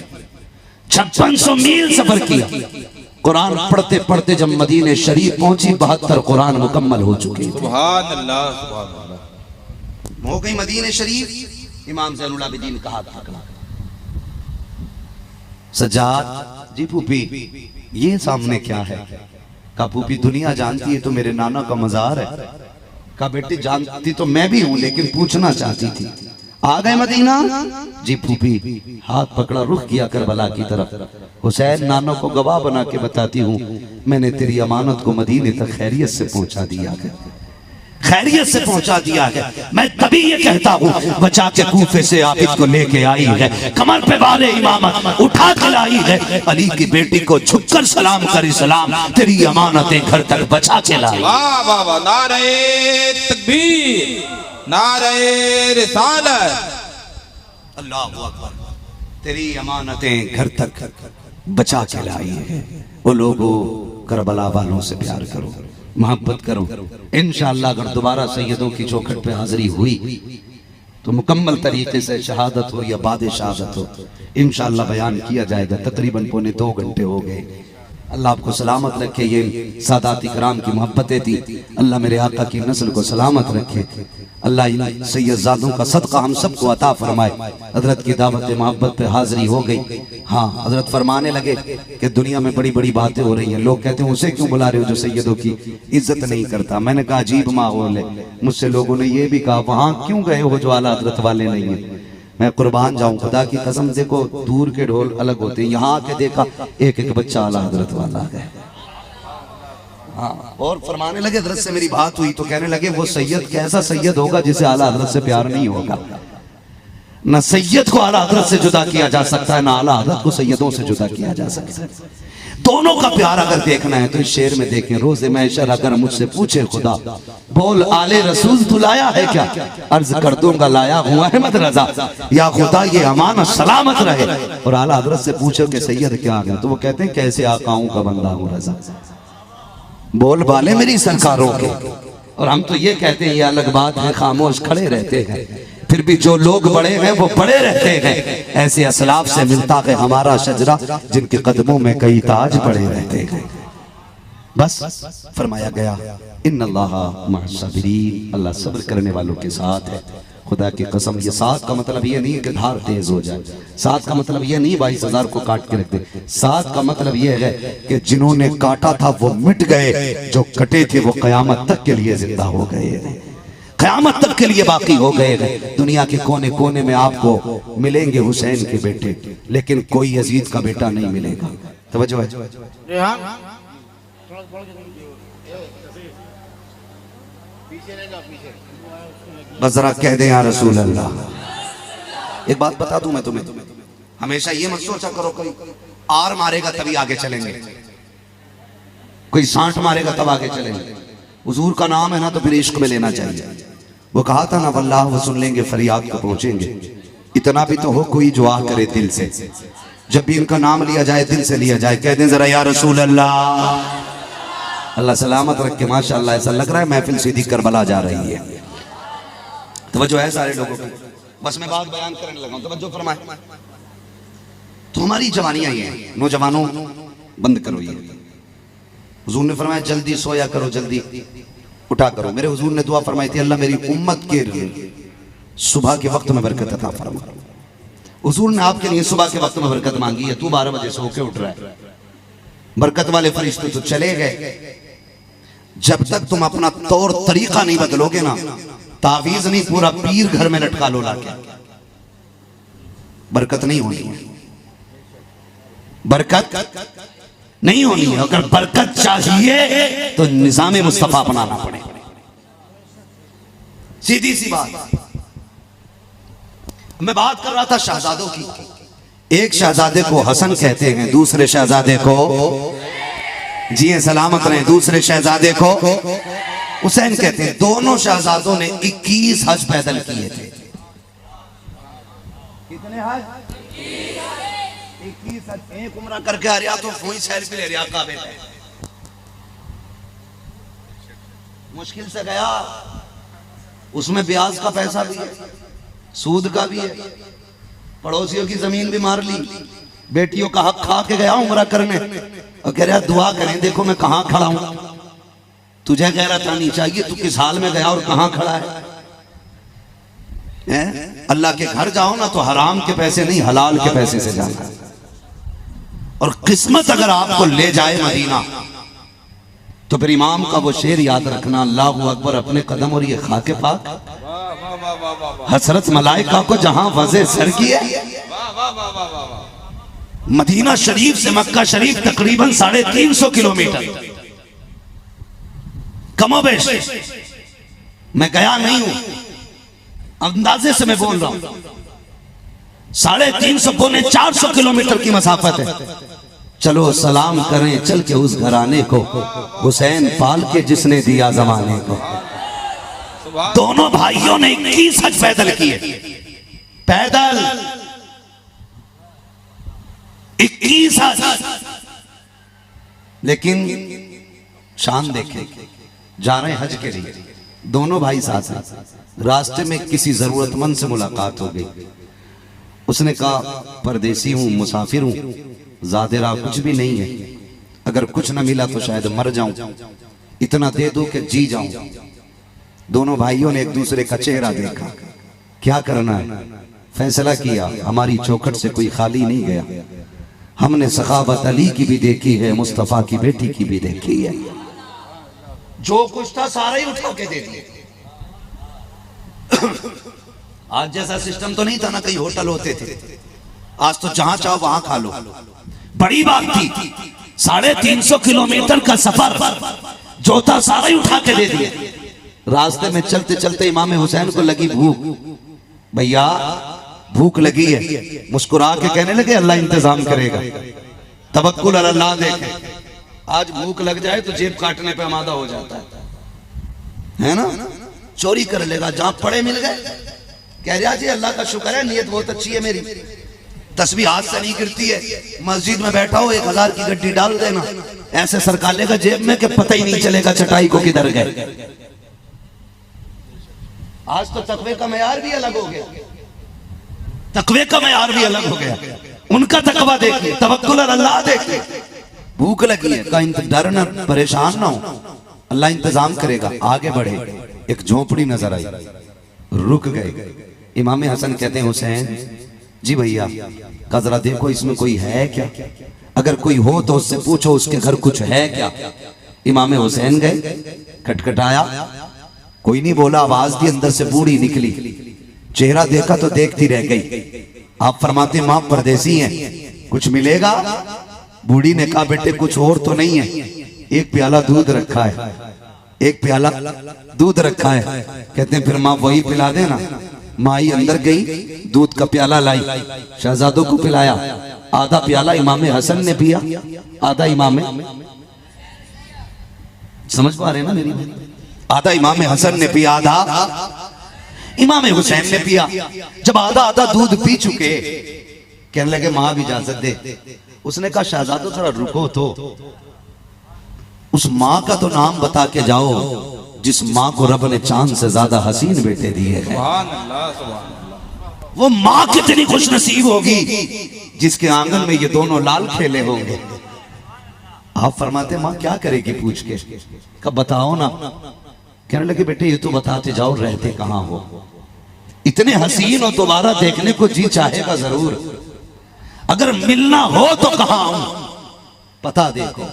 5600 मील सफर किया। कुरान पढ़ते पढ़ते जब मदीने शरीफ पहुंची 72 कुरान मुकम्मल हो चुके थे। सुभान अल्लाह, सुभान अल्लाह। हो गई मदीने शरीफ। इमाम ज़ैनुल आबिदीन कहा था सज्जाद जी फूफी ये सामने क्या है? का फूफी दुनिया जानती है तो मेरे नाना का मजार है। का बेटी जानती तो मैं भी हूं लेकिन पूछना चाहती थी। आ गए मदीना? जी फूफी। हाथ पकड़ा, रुख किया करबला की तरफ। हुसैन नानो को गवाह बना के बताती हूँ मैंने तेरी अमानत को मदीने तक खैरियत से पहुंचा दिया है, खैरियत से पहुंचा दिया है। मैं तभी ये कहता हूँ बचा के कूफे से आबिद को लेके आई है, कमर पे वाले इमामत उठा के लाई है। अली की बेटी को झुककर सलाम कर सलाम, तेरी अमानतें घर तक बचा के लाई। वाह वाह वाह, नारे तकबीर, नारे रिसालत, अल्लाहु अकबर। तेरी अमानतें घर तक बचा के लाई है। वो लोगों करबला वालों से प्यार करो, मोहब्बत करो। इंशाअल्लाह अगर दोबारा सैयदों की चौखट पे हाजिरी हुई तो मुकम्मल तरीके से शहादत हो या बाद शहादत हो इंशाअल्लाह बयान किया जाएगा। तकरीबन 2.25 घंटे हो गए। अल्लाह आपको सलामत रखे। ये सादात इकराम की मोहब्बतें थी। अल्लाह मेरे आका की नस्ल को सलामत रखे। अल्लाह इन सैयदजादों का सदका हम सबको अता फरमाए। हजरत की दावत मोहब्बत पे हाजिरी हो गई। हाँ, हजरत फरमाने लगे कि दुनिया में बड़ी बड़ी बातें हो रही हैं। लोग कहते हैं उसे क्यों बुला रहे हो जो सैयदों की इज्जत नहीं करता। मैंने कहा अजीब माहौल है। मुझसे लोगों ने ये भी कहा वहां क्यों गए हो जो आला हजरत वाले नहीं है। मैं कुर्बान जाऊं, खुदा की कसम। देखो दूर के ढोल अलग होते हैं, यहाँ आके देखा एक एक बच्चा आला हजरत वाला है। हाँ, और फरमाने लगे हजरत से मेरी बात हुई तो कहने लगे वो सैयद कैसा सैयद होगा जिसे आला हजरत से प्यार नहीं होगा। न सैयद को आला हजरत से जुदा किया जा सकता है, ना आला हजरत को सैयदों से जुदा किया जा सकता है। दोनों का प्यार अगर देखना है तो इस शेर में देखें। रोज़े महशर अगर मुझसे पूछे खुदा बोल आले रसूल तू लाया है क्या, अर्ज कर दूंगा लाया हूँ अहमद रजा। या खुदा ये अमानत सलामत रहे। और आला हजरत से पूछो कि सैयद क्या आ गया तो वो कहते हैं कैसे आकाओं का बंदा हूँ रजा। बोल बाले मेरी सरकारों के और हम तो ये कहते हैं ये अलग बात है, खामोश खड़े रहते हैं, फिर भी जो लोग बड़े हैं वो बड़े रहते हैं। ऐसे असलाफ से मिलता है हमारा शजरा, जिनके कदमों में कई ताज पड़े रहते हैं। बस फरमाया गया इन्नल्लाहा मअस-साबिरीन, अल्लाह सब्र करने वालों के साथ है। खुदा की कसम, ये 7 का मतलब ये नहीं कि धार तेज हो जाए, 7 का मतलब ये नहीं 22,000 को काट के रख दे, 7 का मतलब ये है कि जिन्होंने काटा था वो मिट गए, जो कटे थे वो कयामत तक के लिए जिंदा हो गए, कयामत तक के लिए बाकी हो गए। दुनिया के कोने कोने में आपको मिलेंगे हुसैन के बेटे, लेकिन कोई यजीद का बेटा नहीं मिलेगा। तवज्जो है। बस जरा कह दे या रसूल अल्लाह। एक बात बता दूं मैं तुम्हें, हमेशा ये मत सोचा करो कोई आर मारेगा तभी आगे चलेंगे, कोई सांठ मारेगा तब आगे चलेंगे। हुजूर का नाम है ना तो फिर इश्क में लेना चाहिए। वो कहा था ना वल्लाह वो सुन लेंगे फरियाद को पहुंचेंगे। इतना भी तो हो कोई जो आ करे दिल से, जब भी इनका नाम लिया जाए दिल से लिया जाए। कह दें जरा या रसूल अल्लाह। अल्लाह सलामत रखे। माशाअल्लाह ऐसा लग रहा है महफिल सीधी करबला जा रही है। तवज्जो है सारे लोगों की। बस मैं बात बयान करने लगा हूं, तवज्जो फरमाए। तो हमारी जवानियां ये हैं, नौजवानों बंद करो ये। हुजूर ने फरमाया जल्दी सोया करो, जल्दी उठा करो। मेरे हुजूर ने दुआ फरमाई थी अल्लाह मेरी उम्मत के सुबह के वक्त में बरकत अता फरमा। हुजूर ने आपके लिए सुबह के वक्त में बरकत मांगी है। तू 12 बजे सो के उठ रहा है, बरकत वाले फरिश्ते तो चले गए। जब तक तुम अपना तौर तरीका नहीं बदलोगे ना, तावीज नहीं पूरा पीर घर में लटका लो लाके, बरकत नहीं होनी है, बरकत नहीं होनी है। अगर बरकत चाहिए तो निजाम मुस्तफा अपनाना पड़ेगा, सीधी सी बात। मैं बात कर रहा था शहजादों की। एक शहजादे को हसन कहते हैं, दूसरे शहजादे को जिए सलामत रहे, दूसरे शहजादे को हुसैन कहते हैं। दोनों शहजादों ने 21 हज पैदल किए थे। कितने हज? 21 हज। एक उम्रा करके आ रहा तो वही सेल्फी ले रहा काबे में, मुश्किल से गया। उसमें ब्याज का पैसा भी है, सूद का भी है, पड़ोसियों की जमीन भी मार ली, बेटियों का हक खा के गया उम्रा करने और कह रहा दुआ करें देखो मैं कहां खड़ा हूं। तुझे कह रहा था नहीं चाहिए, तू किस हाल में गया और कहां खड़ा है? अल्लाह के घर जाओ ना तो हराम के पैसे नहीं हलाल के पैसे से जाना। और किस्मत अगर आपको ले जाए मदीना तो फिर इमाम का वो शेर याद रखना, अल्लाहु अकबर अपने कदम और ये खाके पाक हसरत मलाइका को जहां वज़े सर की है। मदीना शरीफ से मक्का शरीफ तकरीबन 350 किलोमीटर कमोबेश। मैं गया नहीं हूं, अंदाजे से मैं बोल रहा हूं। 350 पौने 400 किलोमीटर की मसाफत है। चलो सलाम करें चल के उस घराने को, हुसैन पाल के जिसने दिया जमाने को। दोनों भाइयों ने 21 हज पैदल किए, पैदल 21 हज। लेकिन शान देखें, जा रहे हज के लिए, दोनों भाई साथ हैं। रास्ते में किसी जरूरतमंद से मुलाकात हो गई। उसने कहा परदेसी हूं, मुसाफिर हूं, ज़ादिरा कुछ भी नहीं है, अगर कुछ ना मिला तो शायद मर जाऊं, इतना दे दो कि जी जाऊं। दोनों भाइयों ने एक दूसरे का चेहरा देखा, क्या करना है फैसला किया। हमारी चौखट से कोई खाली नहीं गया, हमने सखावत अली की भी देखी है, मुस्तफा की बेटी की भी देखी है। जो कुछ था सारा ही उठा के दे दिए। आज जैसा सिस्टम तो नहीं था ना, कई होटल होते थे, आज तो जहां चाहो वहां खा लो। बड़ी बात थी, 350 किलोमीटर का सफर जो था सारा ही उठा के दे दिए। रास्ते में चलते चलते इमाम हुसैन को लगी भूख, भैया भूख लगी है। मुस्कुरा के कहने लगे अल्लाह इंतजाम करेगा, तवक्कुल अल्लाह। देखे आज भूख लग जाए तो जेब काटने पे आमादा हो जाता है ना, चोरी कर लेगा, जहां पड़े मिल गए। कह रहा जी अल्लाह का शुक्र है, नीयत बहुत अच्छी है मेरी, तस्बीह हाथ से नहीं गिरती है। मस्जिद में बैठा हो 1000 की गड्डी डाल देना, ऐसे सरकार लेगा जेब में कि पता ही नहीं चलेगा चटाई को किधर गए। आज तो तकवे का मैयार भी अलग हो गया, तकवे का मैयार भी अलग हो गया। उनका तकवा देखिए, तवक्कुल अल्लाह देखिए। भूख लगी है, कहीं डर न परेशान ना हो, अल्लाह इंतजाम करेगा, आगे बढ़े। एक झोपड़ी नजर आई, रुक गए। इमाम हसन कहते हैं हुसैन जी भैया का जरा देखो इसमें कोई है क्या, अगर कोई हो तो उससे पूछो उसके घर कुछ है क्या। इमाम हुसैन गए, खटखटाया, कोई नहीं बोला, आवाज दी, अंदर से बूढ़ी निकली। चेहरा देखा तो देखती रह गई। आप फरमाते मां परदेसी हैं, कुछ मिलेगा? बूढ़ी ने कहा बेटे कुछ और तो नहीं है, एक प्याला दूध रखा है, एक प्याला दूध रखा है। कहते हैं फिर माँ वही पिला देना। माई अंदर गई, दूध का प्याला लाई, शहजादों को पिलाया। आधा प्याला इमाम हसन ने पिया, आधा इमाम, समझ पा रहे ना मेरी, आधा इमाम हसन ने पिया, आधा इमाम हुसैन ने पिया। जब आधा आधा दूध पी चुके, कहने लगे मां भी इजाजत दे। उसने कहा शहजादों थोड़ा रुको तो, उस माँ का तो नाम बता के जाओ जिस माँ को रब ने चांद से ज्यादा हसीन बेटे दिए हैं। वो माँ कितनी खुश नसीब होगी जिसके आंगन में ये दोनों लाल खेले होंगे। आप फरमाते माँ क्या करेगी पूछ के, कब बताओ ना। कहने लगे बेटे ये तो बताते जाओ रहते कहाँ हो, इतने हसीन हो दोबारा देखने को जी चाहेगा जरूर, अगर मिलना हो तो कहाँ आऊं पता देखो।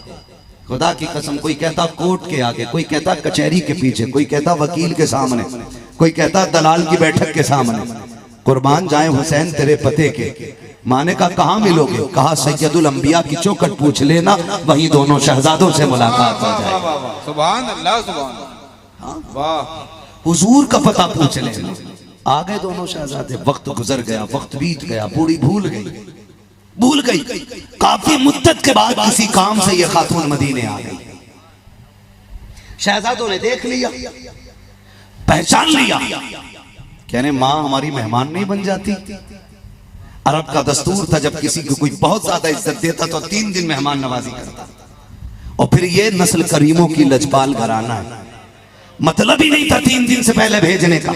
खुदा की कसम, कोई कहता कोर्ट के आगे, कोई कहता कचहरी के पीछे, कोई कहता वकील के सामने, कोई कहता दलाल की बैठक के सामने। कुर्बान जाए हुसैन तेरे पते के। माने का कहाँ मिलोगे? कहा सैयदुल अंबिया की चौखट पूछ लेना, वही दोनों शहजादों से मुलाकात हो जाए। सुभान अल्लाह, सुभान अल्लाह, वाह। हुजूर का पता पूछ लेना। आ गए दोनों शहजादे, वक्त गुजर गया, वक्त बीत गया, बूढ़ी भूल गई। काफी मुद्दत के बाद किसी काम से ये खातून मदीने आ गई। शहजादों ने देख लिया, पहचान लिया, कहने माँ हमारी मेहमान नहीं बन जाती। अरब का दस्तूर था जब किसी को कोई बहुत ज्यादा इज्जत देता तो 3 दिन मेहमान नवाजी करता। और फिर ये नस्ल करीमों की लजपाल घराना है, मतलब ही नहीं था 3 दिन से पहले भेजने का।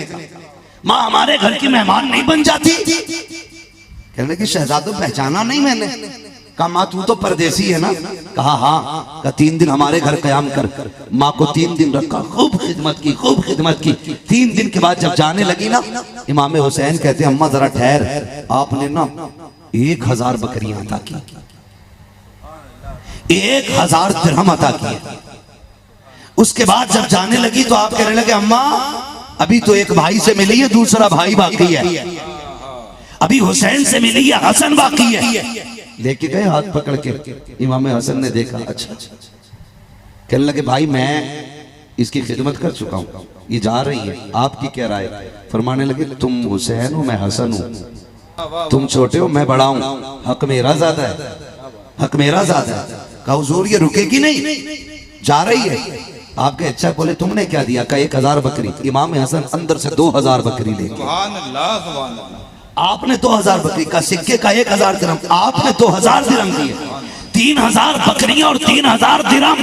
माँ हमारे घर की मेहमान नहीं बन जाती। कहने लगी शहजादों पहचाना नहीं मैंने। कहा माँ तू तो परदेसी है ना। कहा हाँ। कहा 3 दिन हमारे घर कयाम कर। माँ को 3 दिन रखा, खूब खिदमत की, खूब खिदमत की। 3 दिन के बाद जब जाने लगी ना, इमाम हुसैन कहते अम्मा जरा ठहर, आपने ना 1000 बकरियां अता की, 1000 दिरहम अता किए। उसके बाद जब जाने लगी तो आप कहने लगे अम्मा अभी तो एक भाई से मिली है, दूसरा भाई बाकी है, अभी हुसैन से मिली है, हसन बाकी है। लेके गए हाथ पकड़ के। इमाम हसन ने देखा, अच्छा। कहने लगे भाई मैं इसकी खिदमत कर चुका हूँ, ये जा रही है, आपकी क्या राय? फरमाने लगे तुम हुसैन हो, मैं हसन हूँ, तुम छोटे हो, मैं बड़ा हूँ, हक मेरा ज्यादा है, हक मेरा ज्यादा है। कहा हुजूर ये रुकेगी नहीं, जा रही है। आपके अच्छा बोले तुमने क्या दिया? का 1000 बकरी। इमाम हसन अंदर से 2000 बकरी लेके, सुभान अल्लाह, सुभान अल्लाह। आपने 2000 बकरी का, सिक्के का 1000 दिरहम, आपने 2000 दिरहम दिए। 3000 बकरियां और 3000 दिरहम।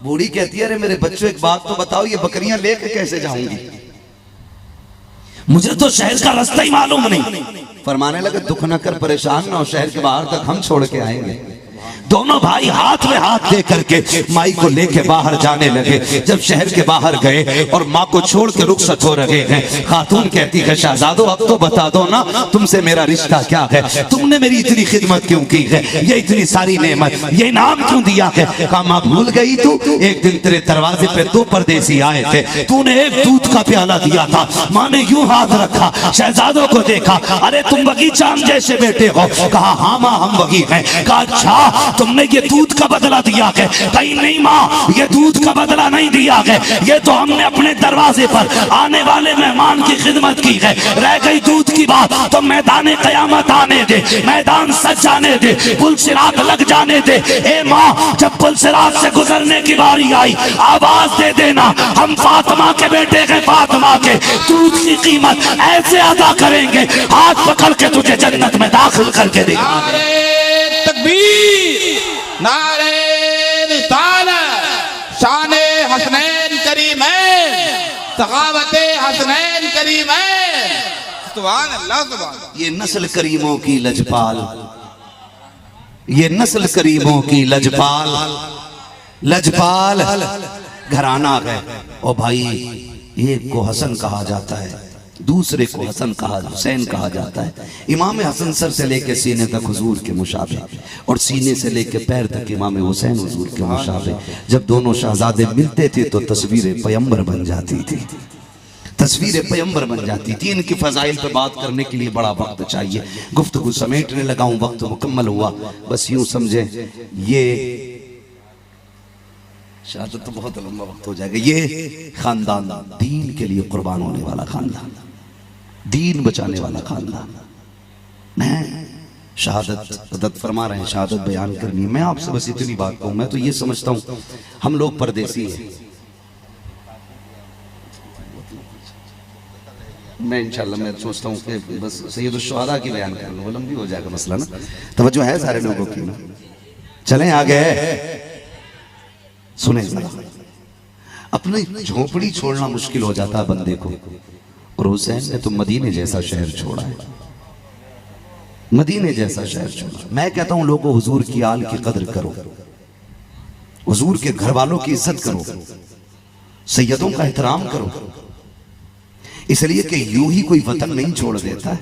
बूढ़ी कहती है अरे मेरे बच्चों एक बात तो बताओ, ये बकरियां लेके कैसे जाऊंगी? मुझे तो शहर का रास्ता ही मालूम नहीं। फरमाने लगे दुख न कर, परेशान ना हो, शहर के बाहर तक हम छोड़ के आएंगे। दोनों भाई हाथ में हाथ दे करके माई को लेके बाहर जाने लगे। जब शहर के बाहर गए और माँ को छोड़ के रुखसत हो रहे हैं, खातून कहती है शहजादो अब तो बता दो ना तुमसे मेरा रिश्ता क्या है, तुमने मेरी इतनी खिदमत क्यों की है, ये इतनी सारी नेमत, ये इनाम क्यों दिया है? कहा माँ भूल गई तू, एक दिन तेरे दरवाजे पे 2 परदेसी आए थे, तूने एक दूध का प्याला दिया था। माँ ने यूं हाथ रखा, शहजादों को देखा, अरे तुम वगी चांद जैसे बेटे हो। कहा हाँ माँ हम वगी हैं। कहा अच्छा तुमने ये दूध का बदला दिया है? कहीं नहीं माँ, ये दूध का बदला नहीं दिया है, ये तो हमने अपने दरवाजे पर आने वाले मेहमान की खिदमत की है। रह गई दूध की बात तो मैदान कयामत आने दे, मैदान सज जाने दे, पुल सिरात लग जाने दे। ए माँ जब पुल सिरात से गुजरने की बारी आई आवाज दे देना, हम फातिमा के बेटे हैं, फातिमा के दूध की कीमत ऐसे अदा करेंगे, हाथ पकड़ के तुझे जन्नत में दाखिल करके दिखाएंगे। तकबीर, नारे रिसालत, शाने हसनैन करीमैन, सखावते करीम है। सुभान अल्लाह सुभान। ये नस्ल करीमों की लजपाल, ये नस्ल करीमों की लजपाल, लजपाल घराना है। और भाई एक को हसन कहा जाता है, दूसरे को हसन कहा, हुसैन कहा जाता है। इमाम हसन सर से लेके सीने तक हुजूर के मुशाबे, और सीने से लेके पैर तक इमाम हुसैन हुजूर के मुशाबे। जब दोनों शहजादे मिलते थे तो तस्वीर पैगंबर बन जाती थी, तस्वीर पैगंबर बन जाती थी। इनकी फजाइल पे बात करने के लिए बड़ा वक्त चाहिए, गुफ्तगू समेटने लगा हूं, वक्त मुकम्मल हुआ। बस यूं समझे ये शायद तो बहुत लंबा वक्त हो जाएगा। ये खानदान दीन के लिए कुर्बान होने वाला खानदान, दीन बचाने वाला खानदान। मैं शहादत मदद फरमा रहे हैं, शहादत बयान करनी। मैं आपसे बस इतनी बात कहूं, मैं तो ये समझता हूं हम लोग परदेसी हैं। मैं इंशाल्लाह मैं सोचता हूँ कि बस सैयद शुहदा की बयान कर लूँ, वो लंबी हो जाएगा मसला ना। तवज्जो है सारे लोगों की ना? चलें आगे, सुने जरा। अपनी झोपड़ी छोड़ना मुश्किल हो जाता है बंदे को, और हुसैन ने तो मदीने जैसा शहर छोड़ा है, मदीने जैसा शहर छोड़ा। मैं कहता हूं लोगों, हुजूर की आल की कदर करो, हुजूर के घर वालों की इज्जत करो, सैयदों का एहतराम करो, इसलिए कि यूं ही कोई वतन नहीं छोड़ देता है।